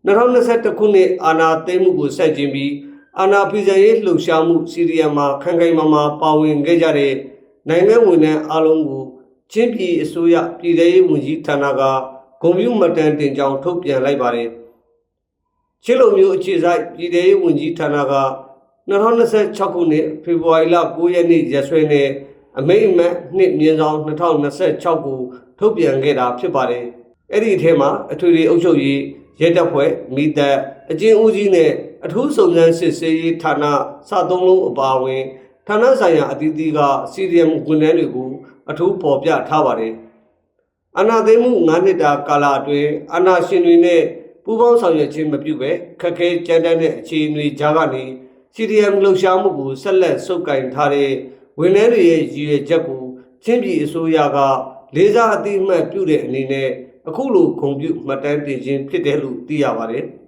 2021ခုနှစ်အာဏာသိမ်းမှုကိုဆက်ကျင်းပြီးအာဏာဖီဆန်ရေးလှုပ်ရှားမှုစီရီယံမှာခိုင်ခိုင်မာမာပါဝင်ခဲ့ကြတဲ့နိုင်ငံဝန်ထမ်းအားလုံးကိုချင်းပြည်အစိုးရပြည်ထောင်ရေးဝန်ကြီးဌာနကဂုဏ်ပြုမှတ်တမ်းတင်ကြောင်းထုတ်ပြန်လိုက်ပါတယ်။ချင်းလုံမျိုးအခြေစိုက်ပြည်ထောင်ရေးဝန်ကြီးဌာနက2026ခုနှစ်ဖေဖော်ဝါရီလ9ရက်နေ့ရက်စွဲနဲ့အမိန့်အမှတ်2/2026ကိုထုတ်ပြန်ခဲ့တာဖြစ်ပါတယ်။အဲ့ဒီအထက်မှာအထွေထွေအုပ်ချုပ်ရေးရဲတပ်ဖွဲ့မိသက်အကျဉ်းဦးစီးနဲ့အထူးစုံစမ်းစစ်ဆေးရေးဌာနစသုံးလုံးအပါအဝင်ဌာနဆိုင်ရာအသီးသီးကစီရီယံဝန်ထမ်းတွေကိုအထူးပေါ်ပြထားပါတယ်။အာဏာသိမ်းမှု9နှစ်တာကာလအတွင်းအာဏာရှင်တွေနဲ့ပူးပေါင်းဆောင်ရွက်ခြင်းမပြုဘဲခက်ခဲကြမ်းတမ်းတဲ့အခြေအနေကြားကနေစီရီယံလှုပ်ရှားမှုကိုဆက်လက်ဆုပ်ကိုင်ထားတဲ့ဝန်ထမ်းတွေရဲ့ရည်ရွယ်ချက်ကိုချင်းပြည်အစိုးရကလေးစားအသိအမှတ်ပြုတဲ့အနေနဲ့အခုလိုဂုဏ်ပြုမှတ်တမ်းတင်ခြင်းဖြစ်တယ်လို့သိရပါတယ်။